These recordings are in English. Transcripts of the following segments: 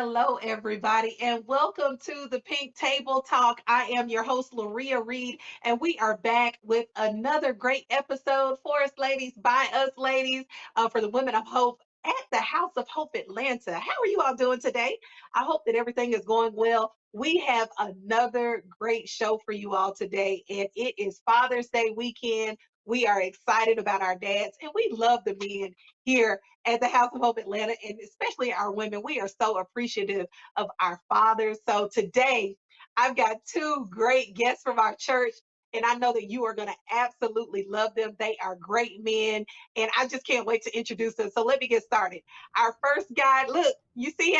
Hello, everybody, and welcome to the Pink Table Talk. I am your host, Loria Reed, and we are back with another great episode for us ladies, by us ladies, for the Women of Hope at the House of Hope Atlanta. How are you all doing today? I hope that everything is going well. We have another great show for you all today, and it is Father's Day weekend. We are excited about our dads, and we love the men here at the House of Hope Atlanta, and especially our women. We are so appreciative of our fathers. So today, I've got two great guests from our church, and I know that you are going to absolutely love them. They are great men, and I just can't wait to introduce them. So let me get started. Our first guy, look, you see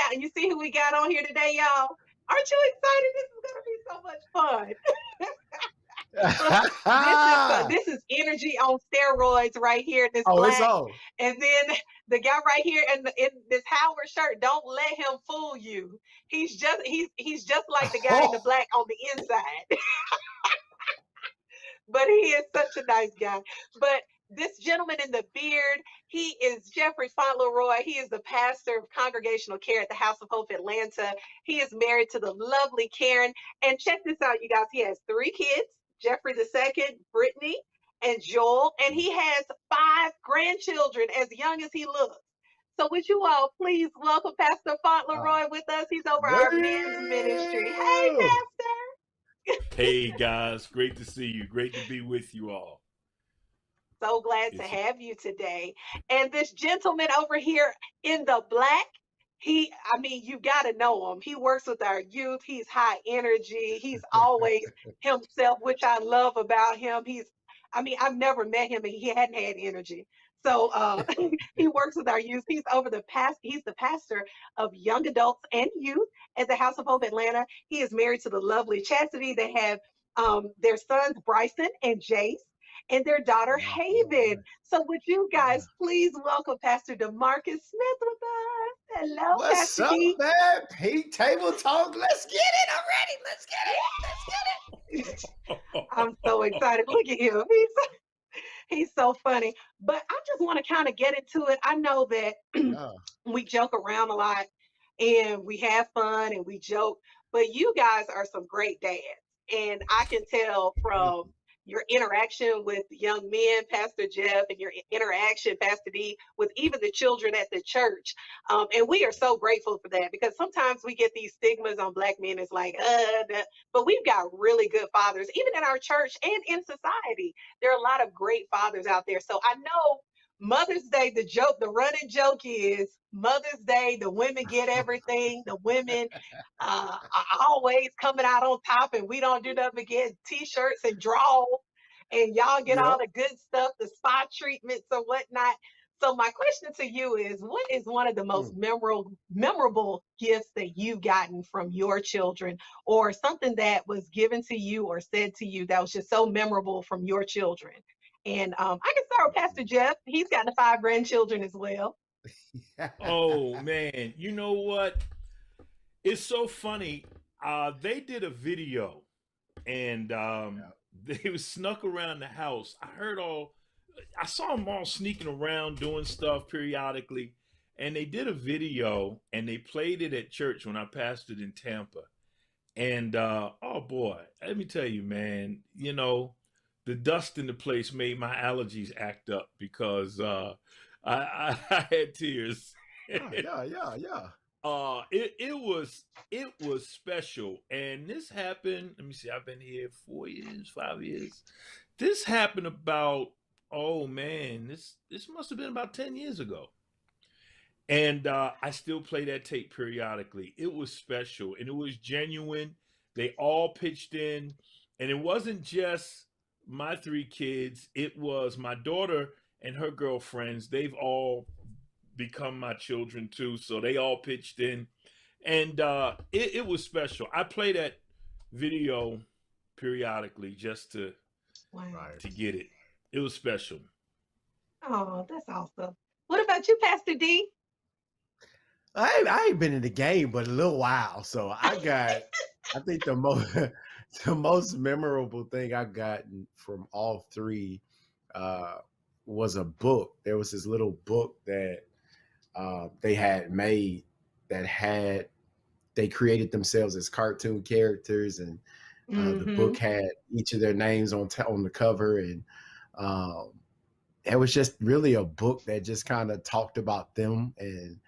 who we got on here today, y'all. Aren't you excited? This is going to be so much fun. This is energy on steroids right here. This Oh, it's black, on. and then the guy right here in this Howard shirt. Don't let him fool you. He's just like the guy in the Oh, black on the inside, but he is such a nice guy. But this gentleman in the beard, he is Jeffrey Fauntleroy. He is the pastor of congregational care at the House of Hope Atlanta. He is married to the lovely Karen. And check this out, you guys. He has three kids, Jeffrey the second, Brittany, and Joel. And he has five grandchildren as young as he looks. So would you all please welcome Pastor oh. Fauntleroy with us? He's over our men's ministry. Hey, No. Pastor. Hey guys, great to see you. Great to be with you all. So glad to It's have you today. And this gentleman over here in the black, I mean, you got to know him. He works with our youth. He's high energy. He's always himself, which I love about him. I mean, I've never met him and he hadn't had energy. So he works with our youth. He's the pastor of young adults and youth at the House of Hope Atlanta. He is married to the lovely Chastity. They have their sons, Bryson and Jace, and their daughter Nice, nice, Haven. nice. So would you Yeah. guys please welcome Pastor DeMarcus Smith with us? Hello, What's Pastor up, D. man? Pink table talk. Let's get it already. Let's get it. Let's get it. I'm so excited. Look at him. He's so funny. But I just want to kind of get into it. I know that Yeah. we joke around a lot and we have fun and we joke, but you guys are some great dads. And I can tell Thank from you. your interaction with young men, Pastor Jeff, and your interaction, Pastor D, with even the children at the church. And we are so grateful for that because sometimes we get these stigmas on Black men. It's like, but we've got really good fathers, even in our church and in society. There are a lot of great fathers out there. So I know Mother's Day, the running joke is Mother's Day, the women get everything. The women are always coming out on top, and we don't do nothing but get t-shirts and draw, and y'all get all Yep. the good stuff, the spa treatments or whatnot. So my question to you is, what is one of the most Mm. memorable gifts that you've gotten from your children, or something that was given to you or said to you that was just so memorable from your children? And I can start with Pastor Jeff. He's got the five grandchildren as well. oh man, you know what? It's so funny. They did a video and Yeah. they was snuck around the house. I saw them all sneaking around doing stuff periodically. And they did a video and they played it at church when I pastored in Tampa. And oh boy, let me tell you, man, the dust in the place made my allergies act up because I had tears. Yeah. Yeah. Yeah. Yeah. It was special, and this happened. Let me see. I've been here 4 years, 5 years. This happened about, oh man, this must have been about 10 years ago. And I still play that tape periodically. It was special and it was genuine. They all pitched in, and it wasn't just my three kids, it was my daughter and her girlfriends. They've all become my children too. So they all pitched in, and it was special. I play that video periodically just to Wow. Right. to get it. It was special. Oh, that's awesome. What about you, Pastor D? I ain't been in the game but a little while, so I think the most the most memorable thing I've gotten from all three uh, was a book. There was this little book that they had made that had they created themselves as cartoon characters, and the book Mm-hmm. had each of their names on the cover, and um, it was just really a book that just kind of talked about them, and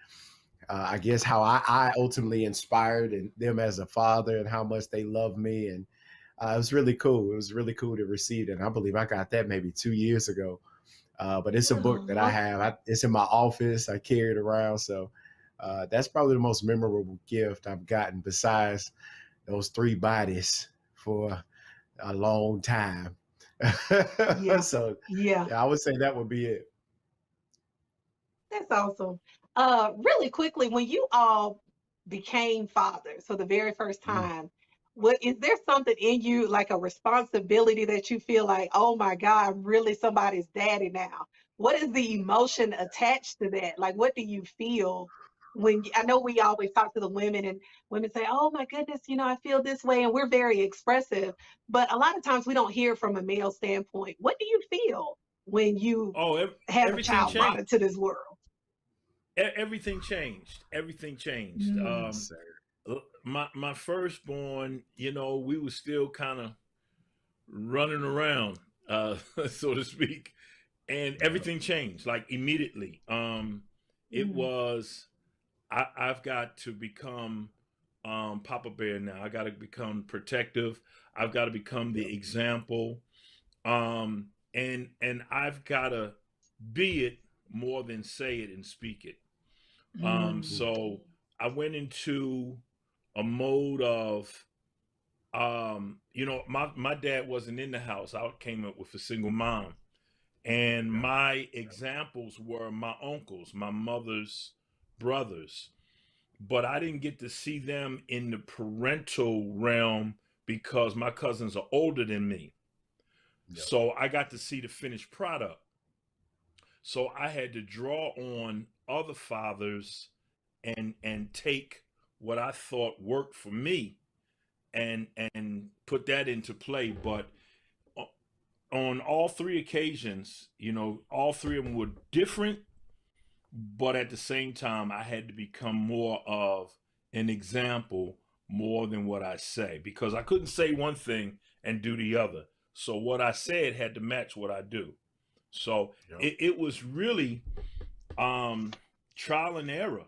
I guess how I ultimately inspired and them as a father, and how much they love me. And it was really cool. It was really cool to receive it. And I believe I got that maybe 2 years ago. But it's a book that I Oh, have. It's in my office. I carry it around. So that's probably the most memorable gift I've gotten, besides those three bodies for a long time. yeah, So yeah. yeah, I would say that would be it. That's awesome. Really quickly, when you all became fathers for the very first Mm. time, what is there something in you like a responsibility that you feel like, oh my God, I'm really somebody's daddy now? What is the emotion attached to that? Like, what do you feel when I know we always talk to the women and women say, oh my goodness, I feel this way, and we're very expressive, but a lot of times we don't hear from a male standpoint. What do you feel when you Oh, have a everything child brought changed. into this world? Everything changed. Everything changed. Mm, Yes, sir. My firstborn, we were still kind of running around, so to speak, and Yeah. everything changed like immediately. It mm, was I've got to become Papa Bear now. I got to become protective. I've got to become Yep. the example, and I've got to be it more than say it and speak it. mm, Mm. So I went into a mode of, my dad wasn't in the house. I came up with a single mom, and Yeah. my examples were my uncles, my mother's brothers, but I didn't get to see them in the parental realm because my cousins are older than me. Yep. So I got to see the finished product. So I had to draw on other fathers and take what I thought worked for me and put that into play. But on all three occasions, all three of them were different, but at the same time, I had to become more of an example more than what I say, because I couldn't say one thing and do the other. So what I said had to match what I do. So Yep. it was really um, trial and error.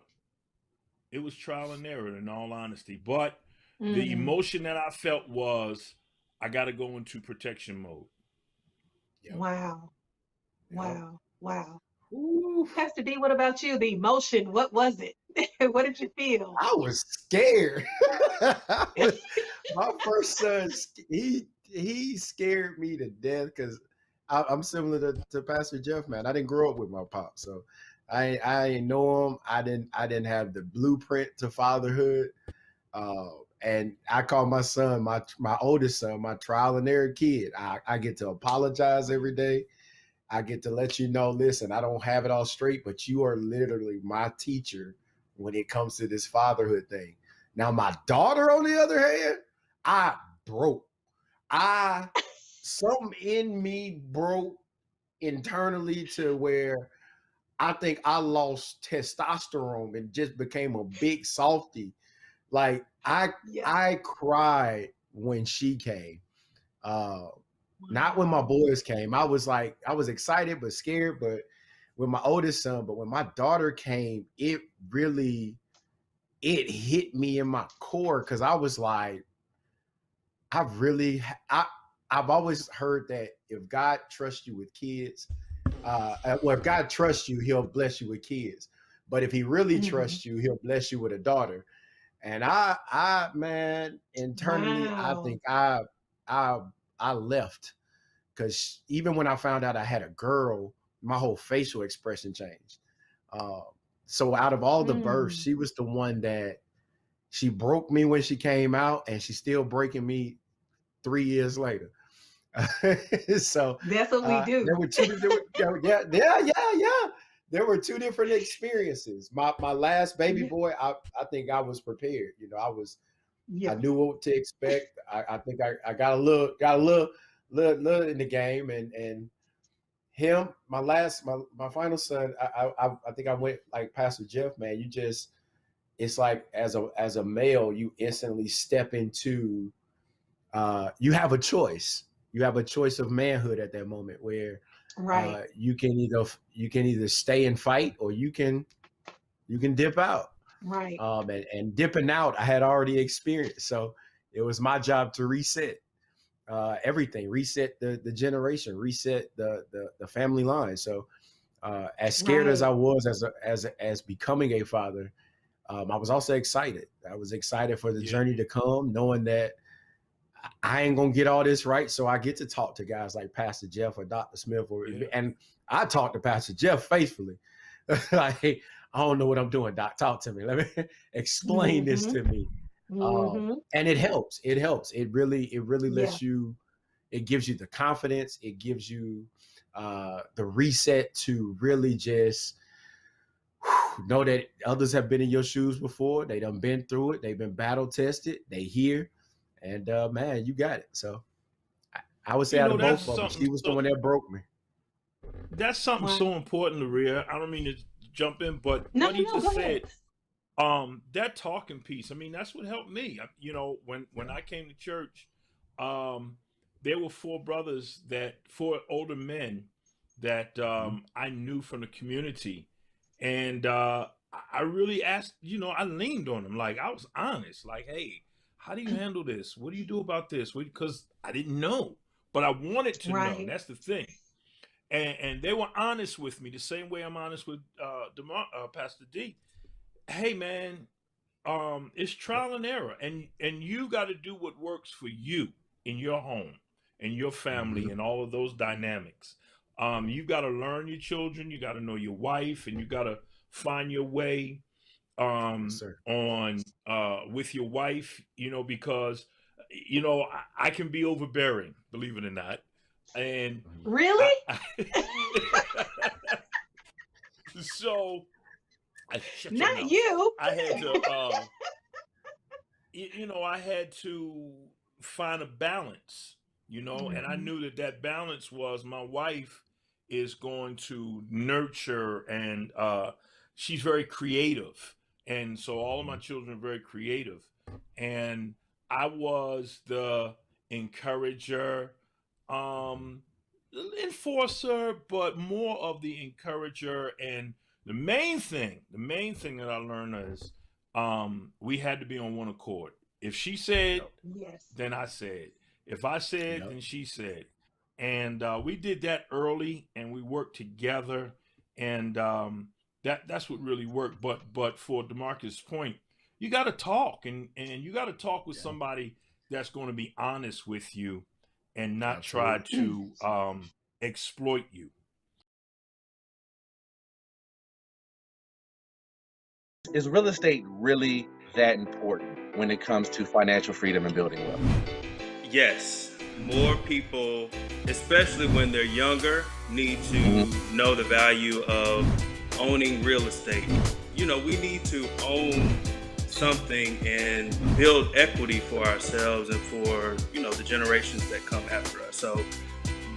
It was trial and error, in all honesty. But the mm. emotion that I felt was, I got to go into protection mode. Yep. Wow, Yep. wow, wow. Ooh, Pastor D, what about you? The emotion, what was it? What did you feel? I was scared. My first son, he scared me to death because I'm similar to Pastor Jeff, man. I didn't grow up with my pop, so I didn't know him. I didn't have the blueprint to fatherhood. Uh, and I call my son, my oldest son, my trial and error kid. I get to apologize every day. I get to let you know, listen, I don't have it all straight, but you are literally my teacher when it comes to this fatherhood thing. Now, my daughter, on the other hand, I broke. I Something in me broke internally to where I think I lost testosterone and just became a big softy. Like Yeah. I cried when she came. Uh, Not when my Wow. boys came. I was excited but scared, but with my oldest son, but when my daughter came, it really it hit me in my core because I was like, I really I I've always heard that if God trusts you with kids, well, if God trusts you, He'll bless you with kids. But if He really Mhm. trusts you, He'll bless you with a daughter. And man, internally, I Wow. think I, I left because even when I found out I had a girl, my whole facial expression changed. Uh, so out of all the births, Mm. she was the one that she broke me when she came out, and she's still breaking me 3 years later. So That's what we there do. were two. Yeah. There were two different experiences. My last baby Yeah. boy, I think I was prepared. I Yeah. knew what to expect. I think I got little in the game, and him, my final son. I think I went like Pastor Jeff, man. it's like as a male, you instantly step into you have a choice. You have a choice of manhood at that moment where Right. you can either stay and fight, or you can dip out. Right. And dipping out, I had already experienced. So it was my job to reset everything, reset the generation, reset the family line. So as scared as I Right. was as becoming a father, I was also excited. I was excited for the Yeah. journey to come, knowing that I ain't gonna get all this right. So I get to talk to guys like Pastor Jeff or Dr. Smith, Yeah. and I talk to Pastor Jeff faithfully. Like, hey, I don't know what I'm doing, Doc. Talk to me. Let me explain this Mm-hmm. to me. Mm-hmm. And it helps. It helps. It really Yeah. lets you. It gives you the confidence. It gives you the reset to really just know that others have been in your shoes before. They done been through it. They've been battle tested. They here, and man, you got it. So I would say You out know, of that's both of them, something she was the so one that broke me. that's something Right. so important, Maria. I don't mean to jump in, but No, what he no, go just ahead. said, that talking piece, I mean, that's what helped me. You know, when Yeah. I came to church, um, there were four older men that Mhm. I knew from the community, and I really asked. You know, I leaned on them, like I was honest, like, hey, how do you handle this? What do you do about this? Because I didn't know, but I wanted to know. Right. That's the thing. And they were honest with me the same way I'm honest with Pastor D. Hey man, it's Yep. trial and error, and you got to do what works for you in your home and your family Mhm. and all of those dynamics. You got to learn your children, you got to know your wife, and you got to find your way Yes, sir. on with your wife. You know, because I can be overbearing, believe it or not, and Mhm. Really? I so I shut your Not mouth. you. I had to I had to find a balance, and I Mm-hmm. knew that that balance was my wife is going to nurture, and she's very creative. And so all of my Mhm. children are very creative. And I was the encourager, um, enforcer, but more of the encourager. And the main thing that I learned is we had to be on one accord. If she said, Yep. Yes. then I said. If I said, Yep. then she said. And we did that early, and we worked together, and that's what really worked. But for Demarcus' point, you got to talk, and you got to talk with Yeah. somebody that's going to be honest with you, and not try Absolutely. to exploit you. Is real estate really that important when it comes to financial freedom and building wealth? Yes, more people, especially when they're younger, need to Mhm. know the value of owning real estate. We need to own something and build equity for ourselves and for, the generations that come after us. So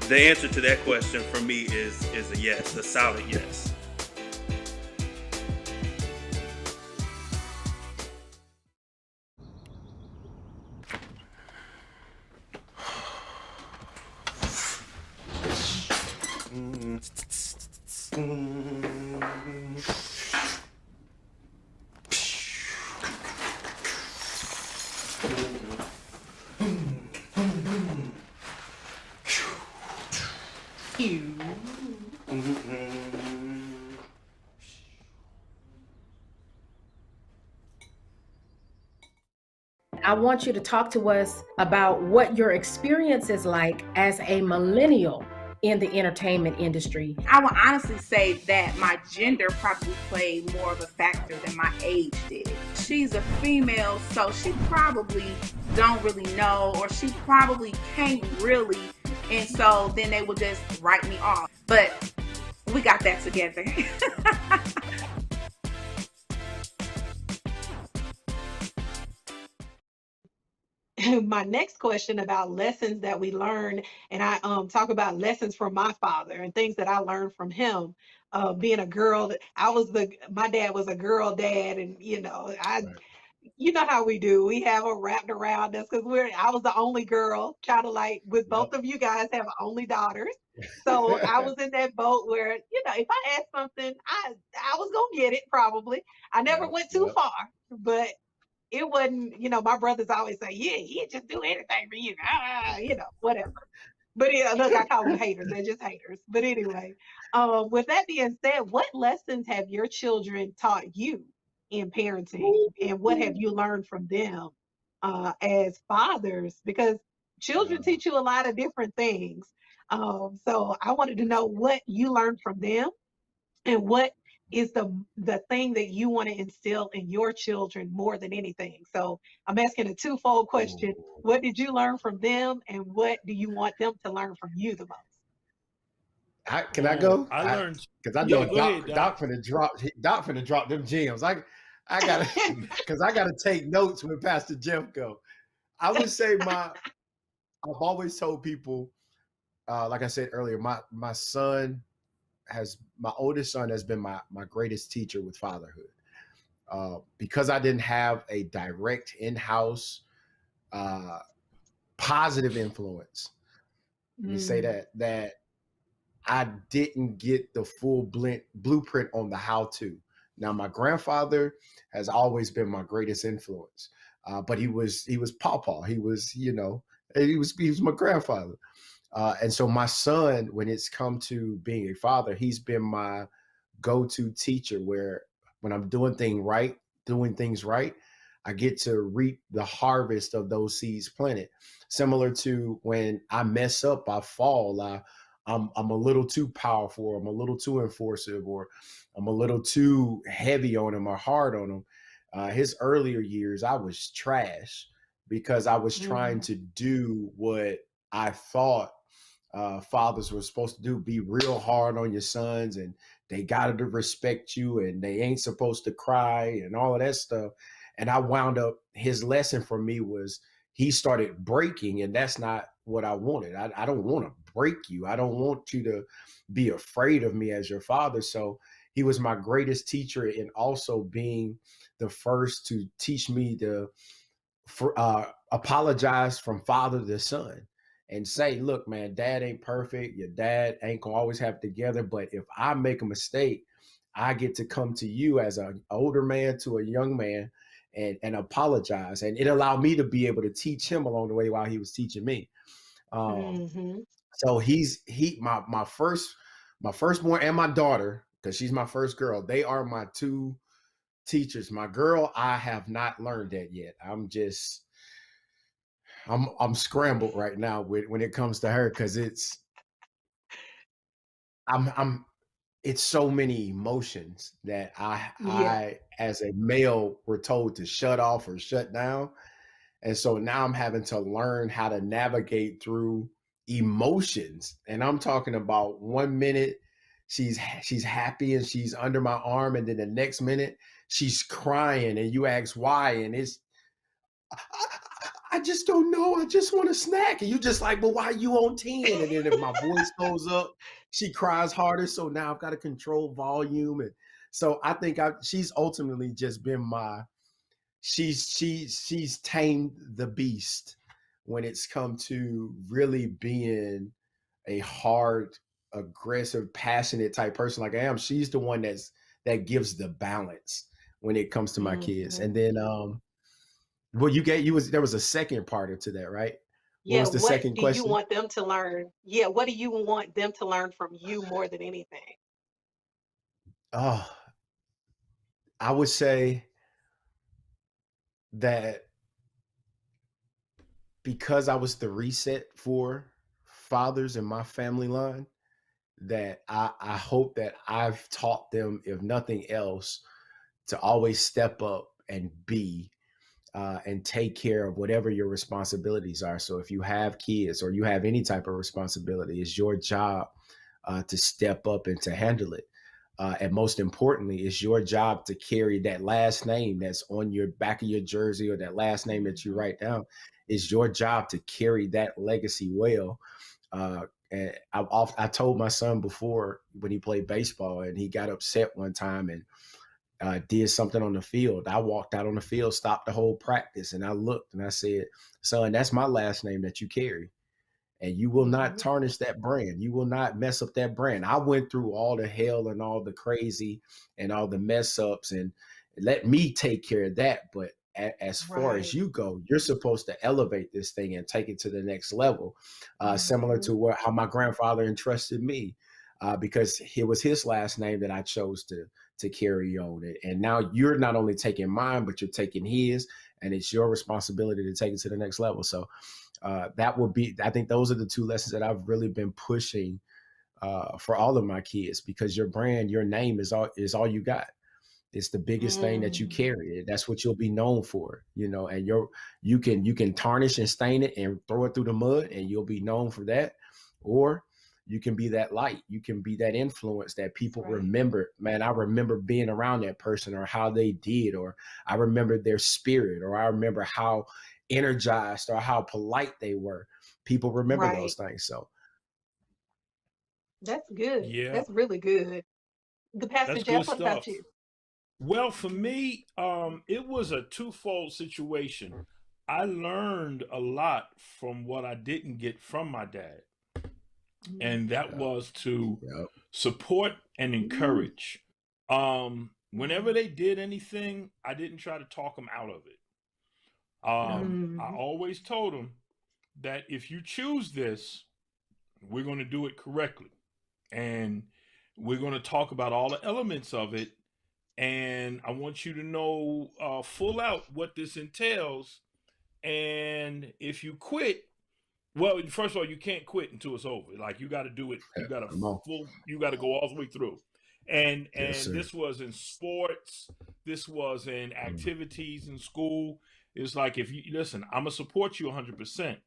the answer to that question for me is a yes, a solid yes. I want you to talk to us about what your experience is like as a millennial in the entertainment industry. I would honestly say that my gender probably played more of a factor than my age did. She's a female, so she probably don't really know, or she probably can't really, and so then they will just write me off. But we got that together. My next question about lessons that we learn, and I talk about lessons from my father and things that I learned from him. being a girl. My dad was a girl dad, and Right. you know how we do. We have them wrapped around us because I was the only girl, kind of like with Yep. both of you guys have only daughters. So I was in that boat where, if I asked something, I was gonna get it probably. I never Yep. went too Yep. far, but it wasn't, my brothers always say, yeah, he'd just do anything for you. Whatever. But yeah, look, I call them haters. They're just haters. But anyway, with that being said, what lessons have your children taught you in parenting, and what have you learned from them as fathers? Because children Uh, teach you a lot of different things. So I wanted to know what you learned from them, and what is the thing that you want to instill in your children more than anything. So I'm asking a twofold question. ooh. What did you learn from them, and what do you want them to learn from you the most? Can I go? I learned. Because I know Yeah, go ahead, Doc Doc. finna drop them gems. I gotta because I gotta take notes when Pastor Jeff go. I would say I've always told people, like I said earlier, my oldest son has been my greatest teacher with fatherhood. Because I didn't have a direct in-house uh, positive influence. Let me say Mm, that I didn't get the full blueprint on the how to. Now, my grandfather has always been my greatest influence, but he was pawpaw. He was my grandfather, and so my son, when it's come to being a father, he's been my go-to teacher. Where when I'm doing things right, I get to reap the harvest of those seeds planted. Similar to when I mess up, I fall. I'm a little too powerful, or I'm a little too enforcive, or I'm a little too heavy on him or hard on him. His earlier years, I was trash because I was trying mm, to do what I thought fathers were supposed to do: be real hard on your sons, and they got to respect you, and they ain't supposed to cry, and all of that stuff. And I wound up, his lesson for me was he started breaking, and that's not what I wanted. I don't want to break you. I don't want you to be afraid of me as your father. So he was my greatest teacher, and also being the first to teach me to apologize from father to son, and say, look, man, dad ain't perfect. Your dad ain't gonna always have it together. But if I make a mistake, I get to come to you as an older man to a young man and apologize. And it allowed me to be able to teach him along the way while he was teaching me. Um, mhm, so my firstborn and my daughter, because she's my first girl, they are my two teachers. My girl, I have not learned that yet. I'm scrambled right now when it comes to her, because I'm it's so many emotions that yeah. I as a male were told to shut off or shut down. And so now I'm having to learn how to navigate through emotions. And I'm talking about 1 minute she's happy and she's under my arm, and then the next minute she's crying, and you ask why, and I just don't know. I just want a snack. And you just like, well, why are you on 10? And then if my voice goes up, she cries harder. So now I've got to control volume. And so I think she's ultimately just been she's tamed the beast when it's come to really being a hard, aggressive, passionate type person like I am. She's the one that gives the balance when it comes to my kids. Mhm. And then well, there was a second part to that, right? What Yeah, was the what second do you question? want them to learn? Yeah, what do you want them to learn from you more than anything? Oh, I would say that because I was the reset for fathers in my family line, that I hope that I've taught them, if nothing else, to always step up and and take care of whatever your responsibilities are. So if you have kids or you have any type of responsibility, it's your job to step up and to handle it. And most importantly, it's your job to carry that last name that's on your back of your jersey, or that last name that you Mhm. write down. It's your job to carry that legacy well. And I told my son before when he played baseball and he got upset one time and did something on the field. I walked out on the field, stopped the whole practice, and I looked and I said, "Son, that's my last name that you carry. And you will not tarnish that brand. You will not mess up that brand." I went through all the hell and all the crazy and all the mess ups, and let me take care of that. But as far as Right. you go, you're supposed to elevate this thing and take it to the next level, similar to Mhm. how my grandfather entrusted me, because it was his last name that I chose to carry on it. And now you're not only taking mine, but you're taking his, and it's your responsibility to take it to the next level. So that would be, I think those are the two lessons that I've really been pushing for all of my kids, because your brand, your name is all you got. It's the biggest thing that you Mm. carry. That's what you'll be known for, and you can tarnish and stain it and throw it through the mud and you'll be known for that. Or you can be that light. You can be that influence that That's people right. remember. Man, I remember being around that person, or how they did, or I remember their spirit, or I remember how energized or how polite they were. People remember those Right. things. So That's good. Yeah, That's really good. The Pastor that's Jeff, good what about stuff. you? Well, for Mhm. me, it was a twofold situation. I learned a lot from what I didn't get from my dad, and Mm. that yeah, was to yeah. support and Mm. encourage. Whenever Right. they did anything, I didn't try to talk them out of it. Yeah. I Mm. always told them that if you choose this, we're going to do it correctly, and we're going to talk about all the elements of it, and I want you to know full out what this entails. And if you quit, well, first of all, you can't quit until it's over. Like, you got to do it. You got to Come on. You got to go all the way through. And Yes, and sir. this was in sports. This was in Mm. activities in school. It's like, if you listen, I'm gonna support you 100%,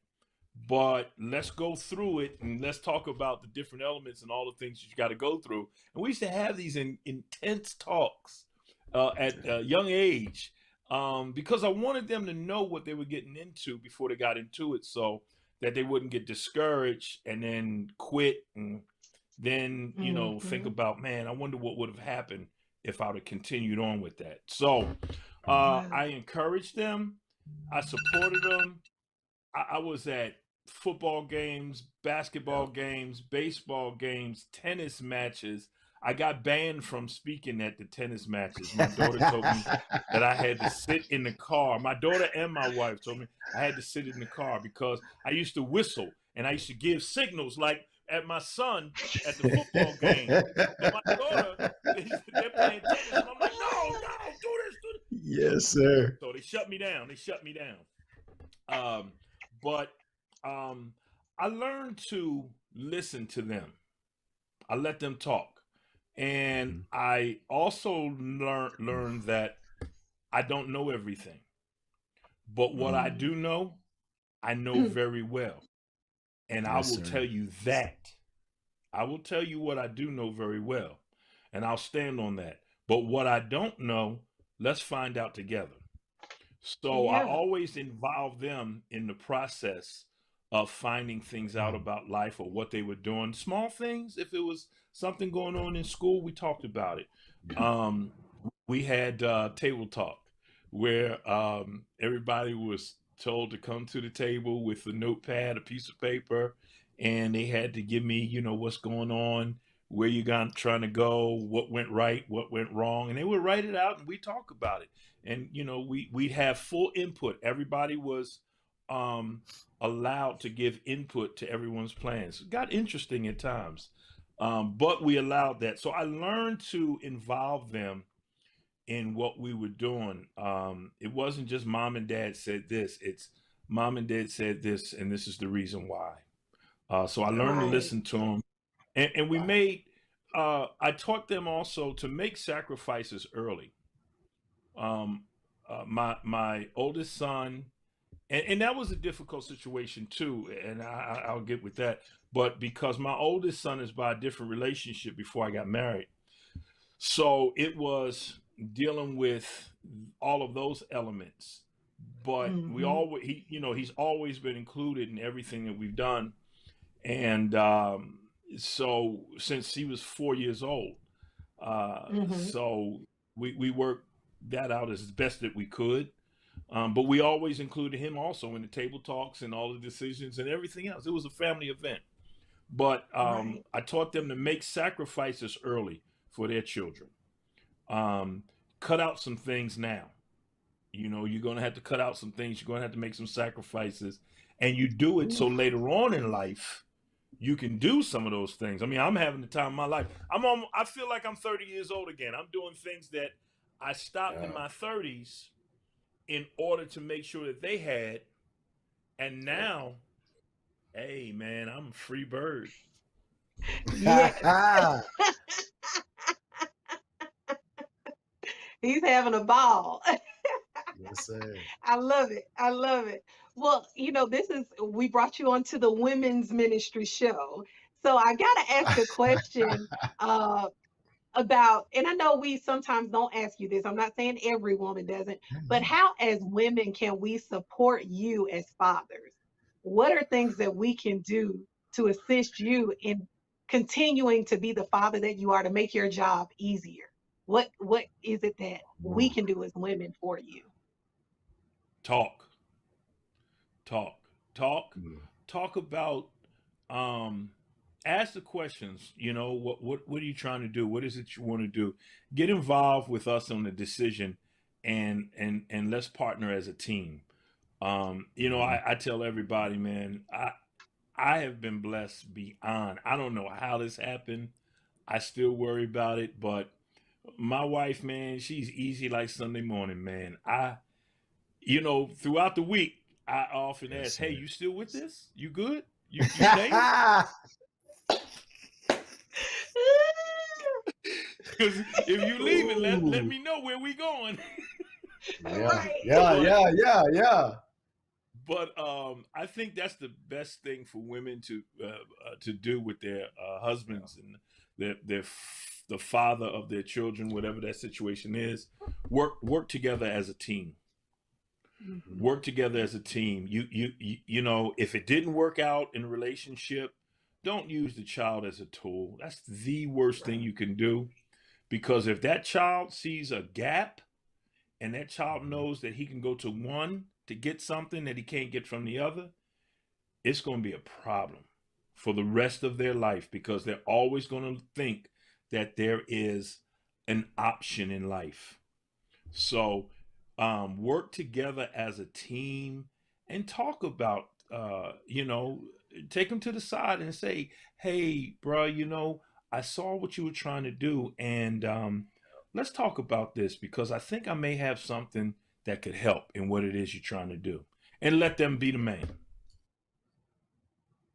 but let's go through it and let's talk about the different elements and all the things you got to go through. And we used to have these intense talks at a young age, because I wanted them to know what they were getting into before they got into it, so that they wouldn't get discouraged and then quit, and then think Mhm. about, man, I wonder what would have happened if I would have continued on with that. So Mm. Wow. I encouraged them, I supported them. I was at football games, Yeah. basketball games, baseball games, tennis matches. I got banned from speaking at the tennis matches. My daughter told me that I had to sit in the car. My daughter and my wife told me I had to sit in the car because I used to whistle and I used to give signals like at my son at the football game. So my daughter, they're playing tennis, and I'm like, no, no, do this, do this. Yes, sir. So they shut me down. They shut me down. But um, I learned to listen to them. I let them talk, and Mhm. I also learned that I don't know everything, but what I Mm. do know, I know very well, and I Yes, will tell sir. you that. I will tell you what I do know very well, and I'll stand on that. But what I don't know, let's find out together. So I Yeah. always involve them in the process of finding things out Mm. about life or what they were doing. Small things. If it was something going on in school, we talked about it. Yeah. Um, we had table talk where everybody was told to come to the table with a notepad, a piece of paper, and they had to give me, what's going on, where you got trying to go, what went right, what went wrong, and they would write it out and we talk about it. And we'd have full input. Everybody was um, allowed to give input to everyone's plans. It got interesting at times, but we allowed that. So I learned to involve them in what we were doing. It wasn't just mom and dad said this, it's mom and dad said this, and this is the reason why. So I Yeah. learned to Right. listen to them. And we made, I taught them also to make sacrifices early. Um, my oldest son, and that was a difficult situation too, and I'll get with that. But because my oldest son is by a different relationship before I got married, so it was dealing with all of those elements. But we Mhm. always, he's always been included in everything that we've done. And so since he was 4 years old, Mhm. so we worked that out as best that we could. But we always included him also in the table talks and all the decisions and everything else. It was a family event. But Right. I taught them to make sacrifices early for their children. Um, cut out some things now. You know, you're going to have to cut out some things. You're going to have to make some sacrifices. And you do it so Oof. later on in life, you can do some of those things. I mean, I'm having the time of my life. I feel like I'm 30 years old again. I'm doing things that I stopped in Yeah. my 30s in order to make sure that they had. And now, hey, man, I'm a free bird. Yes. Yes, He's having a ball. sir. I love it. I love it. Well, we brought you onto the women's ministry show. So I got to ask a question uh, about, and I know we sometimes don't ask you this. I'm not saying every woman doesn't, but how, as women, can we support you as fathers? What are things that we can do to assist you in continuing to be the father that you are to make your job easier? What is it that we Ooh. can do as women for you? Talk, talk, talk, Mm. talk about. Um, ask the questions. You know, what are you trying to do? What is it you want to do? Get involved with us on the decision, and let's partner as a team. You know, Mhm. I tell everybody, man, I have been blessed beyond. I don't know how this happened. I still worry about it, but my wife, man, she's easy like Sunday morning, man. Throughout the week, I often Yes, ask, "Hey, sir. you still with this? You good? You staying?" Because if you leaving, let Ooh. me know where we going. Yeah, Right. yeah, but yeah, yeah, yeah. but I think that's the best thing for women to do with their husbands and the father of their children, whatever that situation is. Work together as a team. Mhm. Work together as a team. You know, if it didn't work out in a relationship, don't use the child as a tool. That's the worst thing Right. you can do, because if that child sees a gap and that child Mhm. knows that he can go to one to get something that he can't get from the other, it's going to be a problem for the rest of their life, because they're always going to think that there is an option in life. So, work together as a team and talk about, take them to the side and say, "Hey, bro, I saw what you were trying to do, and let's talk about this, because I think I may have something that could help in what it is you're trying to do," and let them be the man.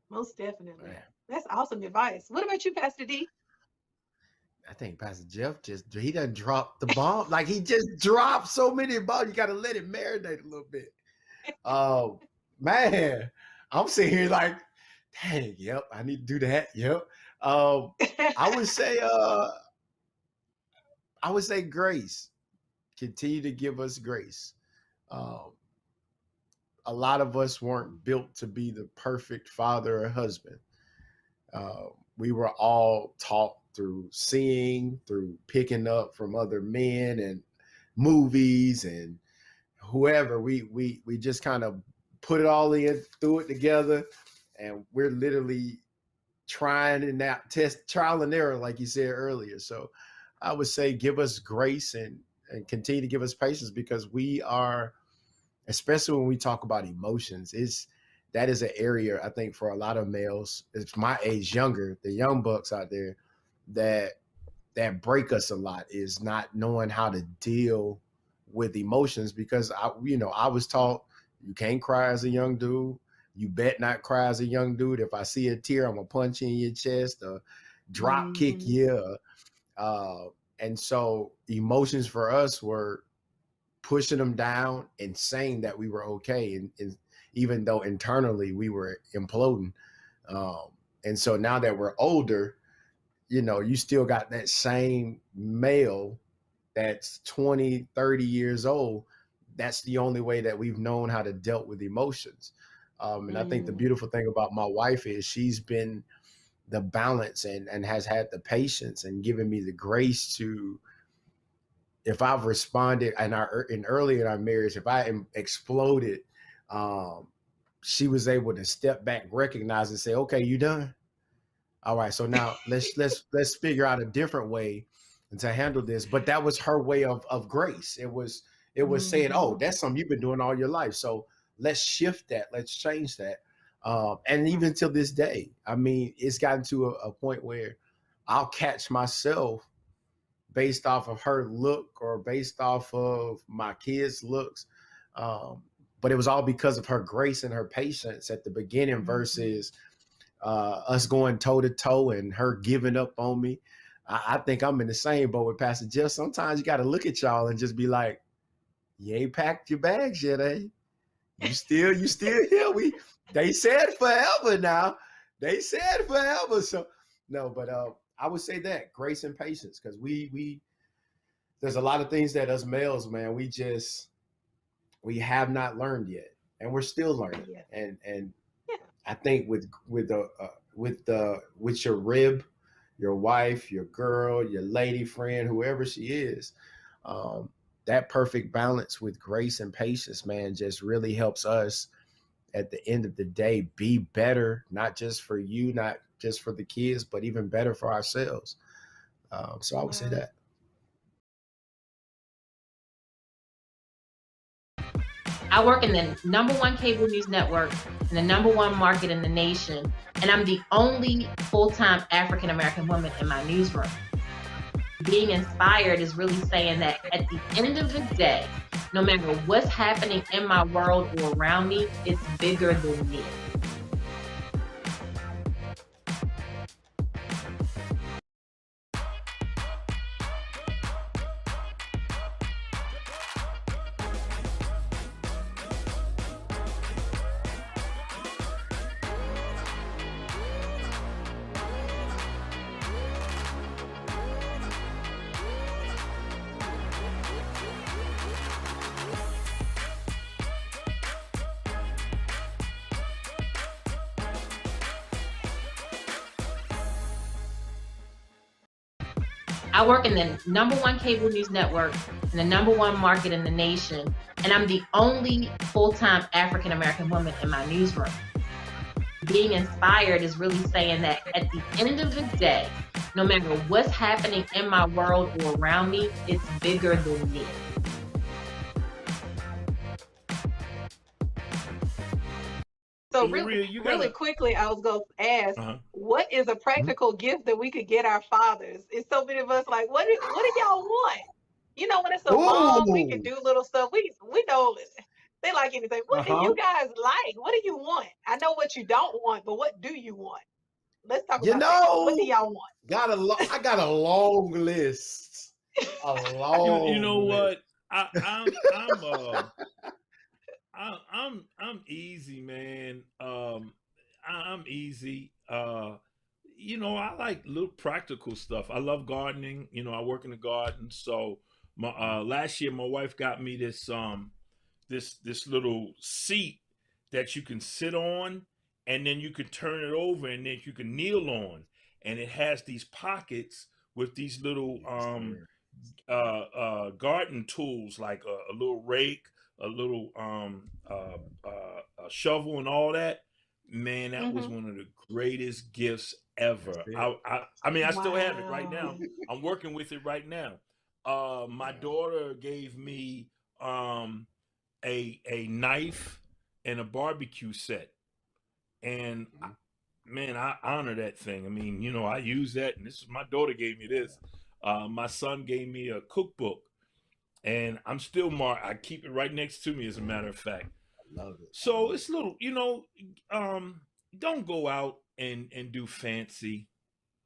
Most definitely. Man, That's awesome advice. What about you, Pastor D? I think Pastor Jeff he done dropped the bomb. Like he just dropped so many bombs. You gotta let it marinate a little bit. Oh man, I'm sitting here like, dang, yep, I need to do that. Yep. Um, I would say grace. Continue to give us grace. Um, a lot of us weren't built to be the perfect father or husband. Uh, we were all taught through seeing, through picking up from other men and movies and whoever. We just kind of put it all in, threw it together, and we're literally trying and now test trial and error, like you said earlier. So I would say give us grace and continue to give us patience, because we are, especially when we talk about emotions, that is an area I think for a lot of males, it's my age younger, the young bucks out there, that break us a lot, is not knowing how to deal with emotions. Because I was taught you can't cry as a young dude. You bet not cry as a young dude. If I see a tear, I'm gonna punch you in your chest or drop kick Hmm. you. Uh, and so emotions for us were pushing them down and saying that we were okay, and even though internally we were imploding. Um, and so now that we're older, you still got that same male that's 20, 30 years old. That's the only way that we've known how to dealt with emotions. And I think the beautiful thing about my wife is she's been the balance and has had the patience and given me the grace to, if I've responded in early in our marriage, if I am exploded, um, she was able to step back, recognize, and say, "Okay, you done? All right. So now let's figure out a different way to handle this." But that was her way of grace. It was saying, "Oh, that's something you've been doing all your life. So let's shift that. Let's change that." And even till this day, I mean, it's gotten to a point where I'll catch myself based off of her look or based off of my kids' looks. Um, but it was all because of her grace and her patience at the beginning versus us going toe to toe and her giving up on me. I think I'm in the same boat with Pastor Jeff. Sometimes you got to look at y'all and just be like, "You ain't packed your bags yet, eh? You still here? They said forever now. They said forever." So no, but I would say that grace and patience, because we there's a lot of things that us males, man, we have not learned yet, and we're still learning. Yeah. And Yeah. I think with your rib, your wife, your girl, your lady friend, whoever she is, um, that perfect balance with grace and patience, man, just really helps us at the end of the day be better, not just for you, not just for the kids, but even better for ourselves. So I would say Wow. that. I work in the #1 cable news network in the #1 market in the nation, and I'm the only full-time African American woman in my newsroom. Being inspired is really saying that at the end of the day, no matter what's happening in my world or around me, it's bigger than me. I work in the #1 cable news network in the #1 market in the nation, and I'm the only full-time African American woman in my newsroom. Being inspired is really saying that at the end of the day, no matter what's happening in my world or around me, it's bigger than me. So Maria, you really gotta. quickly, I was going to ask, Uh-huh. what is a practical gift that we could get our fathers? It's so many of us like, what do y'all want? You know, when it's a mom, we can Ooh, do little stuff. We know they like anything. What do uh-huh. you guys like? What do you want? I know what you don't want, but what do you want? Let's talk You about that. What do know, y'all want? I got a long list. A You know long list. what? I, I'm easy, man. I'm easy. I like little practical stuff. I love gardening. I work in the garden. So my last year, my wife got me this little seat that you can sit on, and then you can turn it over, and then you can kneel on, and it has these pockets with these little Yes, sir. garden tools like a little rake, a little a shovel, and all that. Man, that was Hmm. one of the greatest gifts That's ever. it. I mean, I still have it right now. Wow. I'm working with it right now. My Yeah. daughter gave me um, a knife and a barbecue set, and Mhm. man, I honor that thing. I mean, I use that, and this is my daughter gave me this. My son gave me a cookbook, and I'm still I keep it right next to me, as a matter of fact. I love it. I So love it's little, um, don't go out and do fancy.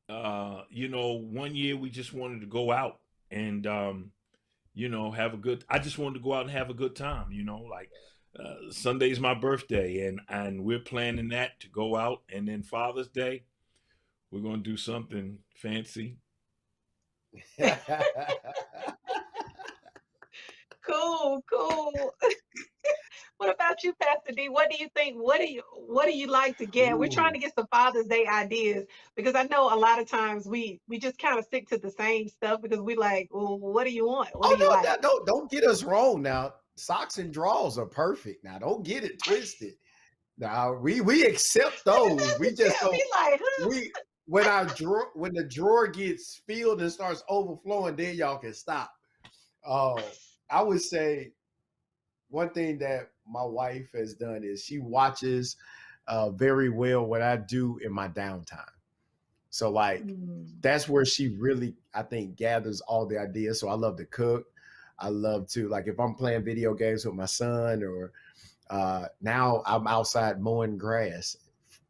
One year we just wanted to go out and have a good. I just wanted to go out and have a good time. Like Sunday's my birthday, and we're planning that to go out, and then Father's Day we're gonna do something fancy. it. Cool, cool. What about you, Pastor D? What do you think? What do you like to get? We're trying Ooh. to get some Father's Day ideas because I know a lot of times we just kind of stick to the same stuff because we like, well, what do you want? What do you Oh no, like? don't get us wrong now. Socks and drawers are perfect. Now don't get it twisted. Now we accept those. We just Yeah, be don't like, huh? we when the drawer gets filled and starts overflowing, then y'all can stop. I would say one thing that my wife has done is she watches very well what I do in my downtime. So like Mm, that's where she really, I think, gathers all the ideas. So I love to cook. I love to like if I'm playing video games with my son or now I'm outside mowing grass,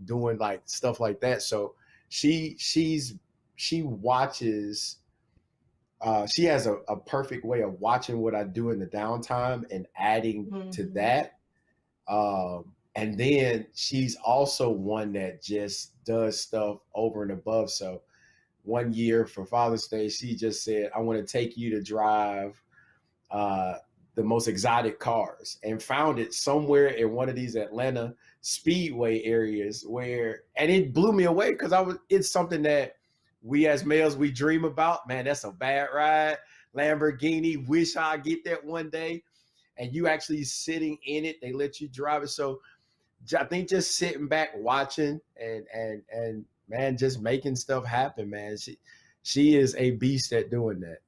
doing like stuff like that. So she watches she has a perfect way of watching what I do in the downtime and adding to mhm, that. And then she's also one that just does stuff over and above. So one year for Father's Day, she just said, I want to take you to drive uh, the most exotic cars and found it somewhere in one of these Atlanta speedway areas where, and it blew me away because it's something that we as males, we dream about. Man, that's a bad ride. Lamborghini, wish I get that one day. And you actually sitting in it, they let you drive it. So I think just sitting back watching and man, just making stuff happen, man. She is a beast at doing that.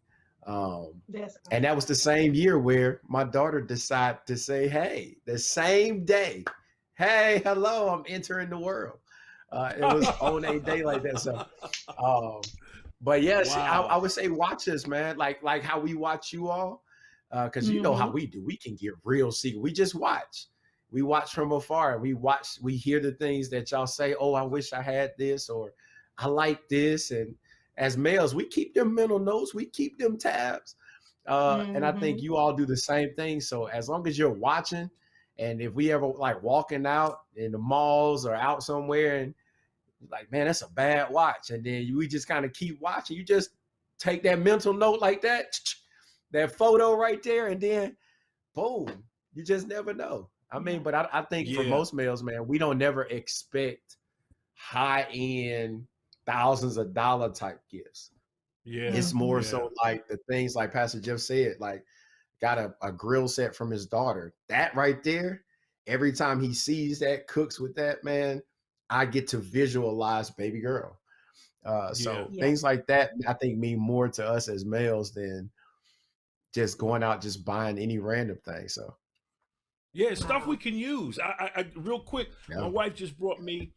that's And that was the same year where my daughter decided to say, "Hey," the same day, "Hey, hello, I'm entering the world." It was on a day like that. So, um, but yes, I Wow. would say watch us, man. Like how we watch you all, because you know how mhm, we do. We can get real secret. We just watch. We watch from afar. We watch. We hear the things that y'all say. Oh, I wish I had this, or I like this. And as males, we keep them mental notes. We keep them tabs. And I think mhm. you all do the same thing. So as long as you're watching, and if we ever like walking out in the malls or out somewhere and like, man, that's a bad watch. And then we just kind of keep watching. You just take that mental note like that, that photo right there, and then boom, you just never know. I Yeah, mean, but I think for Yeah. most males, man, we don't never expect high end thousands of dollar type gifts. Yeah. It's more mhm, Yeah. so like the things like Pastor Jeff said, like got a grill set from his daughter. That right there, every time he sees that, cooks with that, man, I get to visualize baby girl. Yeah. So yeah. things like that, I think mean more to us as males than just going out just buying any random thing. So Yeah, stuff we Wow. can use. Real quick, my yeah. wife just brought me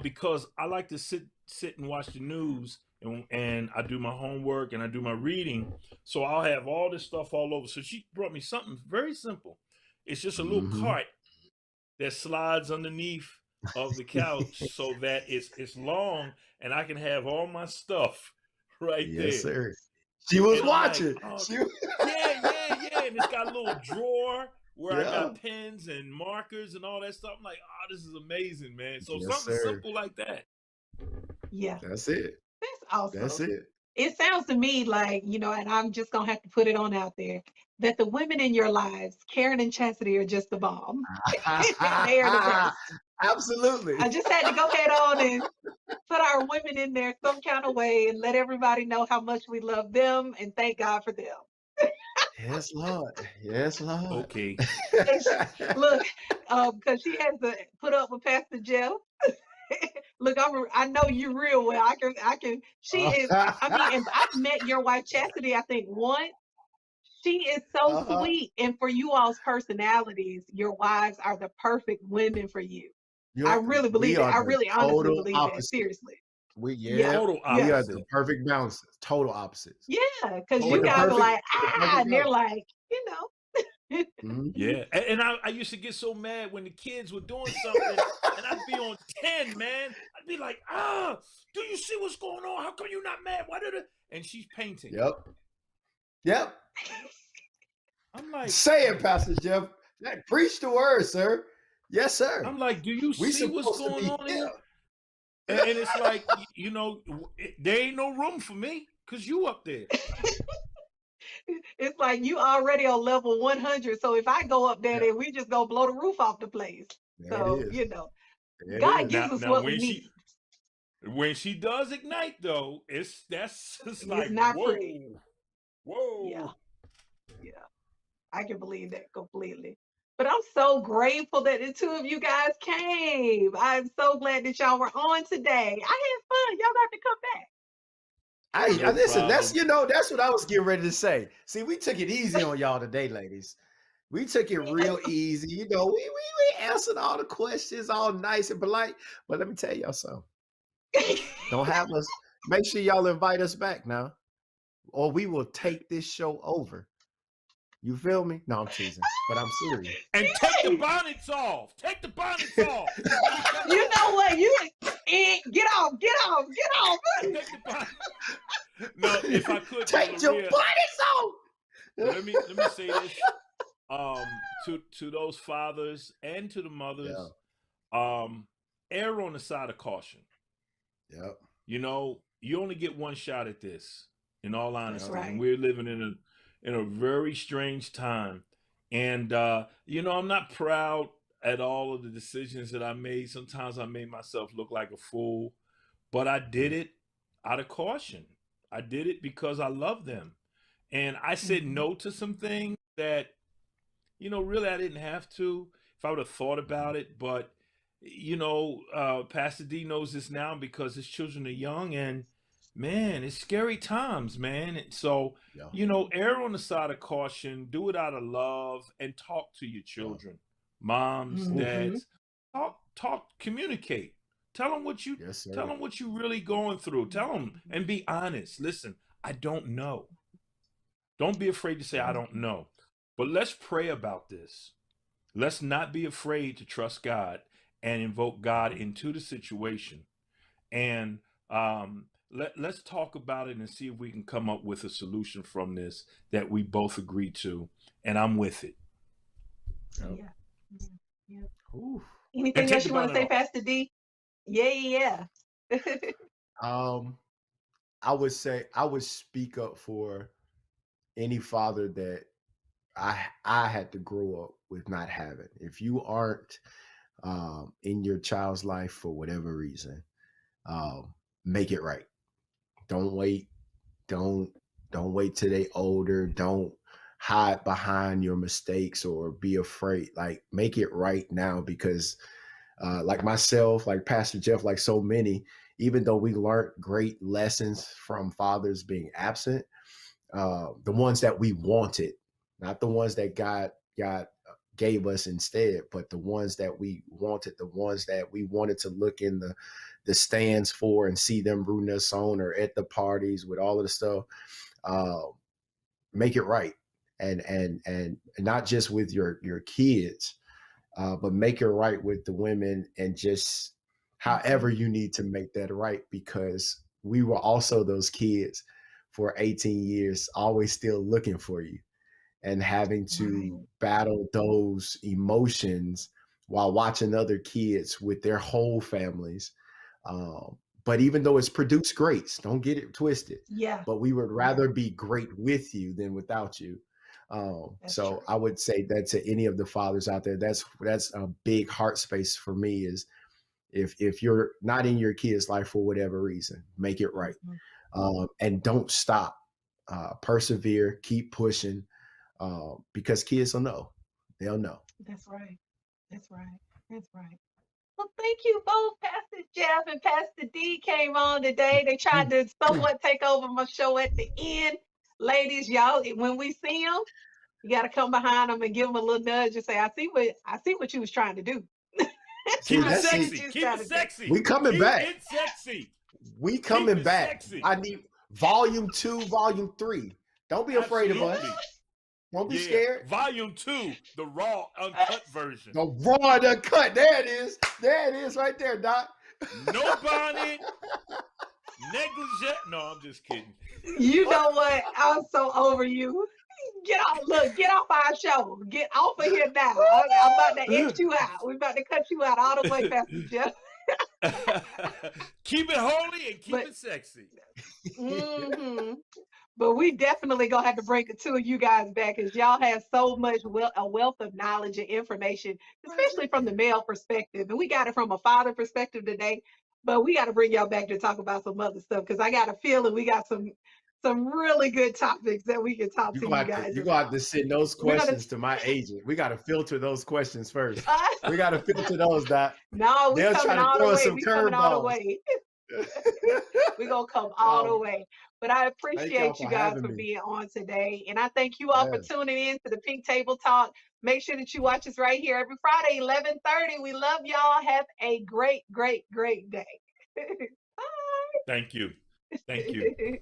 because I like to sit and watch the news and I do my homework and I do my reading. So I'll have all this stuff all over. So she brought me something very simple. It's just a little Hmm. cart that slides underneath of the couch so that it's long and I can have all my stuff right Yes, there. sir. She was And I'm like, watching. oh, She, yeah. And it's got a little drawer where I yeah. got pens and markers and all that stuff. I'm like, oh, this is amazing, man. So Yes, something sir. simple like that. Yeah, That's it. that's That's awesome. it. It sounds to me like, and I'm just gonna have to put it on out there that the women in your lives, Karen and Chastity, are just the bomb. They are the best. Absolutely. I just had to go ahead on and put our women in there some kind of way and let everybody know how much we love them and thank God for them. Yes, Lord. Yes, Lord. Okay. And look, because she has to put up with Pastor Jeff. Look, I know you real well. I can. She is. I mean, and I've met your wife Chastity. I think once. She is so Uh-huh. sweet, and for you all's personalities, your wives are the perfect women for you. I You're, really we believe that. are I the really honestly total believe that. opposite. Seriously. We Yeah. yeah, Total we Yeah. are the opposite. perfect balances, total opposites. Yeah. Because But you the Total guys are perfect, opposite. like, the ah, perfect and they're balance. like, Mhm. Yeah. And I used to get so mad when the kids were doing something and I'd be on 10, man. I'd be like, do you see what's going on? How come you're not mad? Why did it? And she's painting. Yep. Yep. I'm like, Say it, Pastor Jeff. Preach the word, sir. Yes, sir. do you We see what's supposed to going be on here. here? And it's like, there ain't no room for me because you up there. It's like you already on level 100. So if I go up there, Yeah, then we just go blow the roof off the place. there it So, is. There it God is. gives Now, us now what we need. when she does ignite though, it's just It's like not pretty. whoa, Yeah. whoa. Yeah. I can believe that completely. But I'm so grateful that the two of you guys came. I'm so glad that y'all were on today. I had fun. Y'all got to come back. I No listen. That's problem. that's what I was getting ready to say. See, we took it easy on y'all today, ladies. We took it real easy. We answered all the questions, all nice and polite. But let me tell y'all something. Don't have us. Make sure y'all invite us back now, or we will take this show over. You feel me? No, I'm teasing, but I'm serious. And take the Dang. bonnets off. Take the bonnets off. When we come You on, know what? You get off, get off, get off. take the bonnets. No, if I could though, Take your Laria, bodies off. let me say this. To those fathers and to the mothers, err on the side of caution. Yep. You know, you only get one shot at this, in all That's honesty. right. And we're living in a very strange time. And you know, I'm not proud at all of the decisions that I made. Sometimes I made myself look like a fool, but I did it out of caution. I did it because I love them. And I said Mhm. no to some things that, you know, really I didn't have to if I would have thought about it. But, you know, Pastor D knows this now because his children are young and man, it's scary times, man. And so, Yeah. you know, err on the side of caution, do it out of love and talk to your children, moms, Mhm. dads, talk, communicate. Tell them what you, Yes, sir. tell them what you really going through. Tell them and be honest. Listen, I don't know. Don't be afraid to say, I don't know. But let's pray about this. Let's not be afraid to trust God and invoke God into the situation. And let's talk about it and see if we can come up with a solution from this that we both agree to. And I'm with it. Yep. Yeah. Yeah. Oof. And Anything take else the you want to bonnet say, off. Pastor D? Yeah. Um, I would say I would speak up for any father that I had to grow up with not having. If you aren't in your child's life for whatever reason, make it right. Don't wait. Don't don't wait till they older. Don't hide behind your mistakes or be afraid. Like make it right now because like myself, like Pastor Jeff, like so many, even though we learned great lessons from fathers being absent, the ones that we wanted, not the ones that God gave us instead, but the ones that we wanted, the ones that we wanted to look in the stands for and see them rooting us on or at the parties with all of the stuff. Uh, make it right, and not just with your kids, but make it right with the women and just however you need to make that right because we were also those kids for 18 years, always still looking for you and having to battle those emotions while watching other kids with their whole families. But even though it's produced greats, don't get it twisted. Yeah. But we would rather be great with you than without you. That's So true. I would say that to any of the fathers out there, that's a big heart space for me. Is if you're not in your kid's life for whatever reason, make it right, and don't stop. Persevere, keep pushing, because kids will know. They'll know. That's right. That's right. That's right. Well, thank you both. Pastor Jeff and Pastor D came on today. They tried to somewhat take over my show at the end. Ladies, y'all, when we see them, you got to come behind them and give them a little nudge and say, I see what you was trying to do. See, Keep it I see sexy. what you was Keep trying it to do. sexy. we coming Keep back. it sexy. We Keep coming it back. sexy. I need volume 2, volume 3. Don't be afraid of us. Absolutely. Don't be Yeah. scared. Volume 2, the raw, uncut version. The raw and uncut. There it is. There it is right there, Doc. No bonnet, negligee. No, I'm just kidding. You know what? I'm so over you. Get off our show. Get off of here now. I'm about to X you out. We're about to cut you out all the way, Pastor Jeff. Keep it holy and keep But it sexy. mhm. But we definitely gonna have to bring the two of you guys back because y'all have so much a wealth of knowledge and information, especially from the male perspective. And we got it from a father perspective today, but we got to bring y'all back to talk about some other stuff because I got a feeling we got some really good topics that we can talk to you guys you about. got to send those questions to my agent. We got to filter those questions first. We got to filter those. That no, we they'll try coming to all throw the us way. some We coming all the curveballs. way. We're gonna come all the way. But I Thank y'all appreciate you for guys having for me. being on today. And I thank you all for Yes. tuning in to the Pink Table Talk. Make sure that you watch us right here every Friday, 11:30. We love y'all. Have a great, great, great day. Bye. Thank you. Thank you.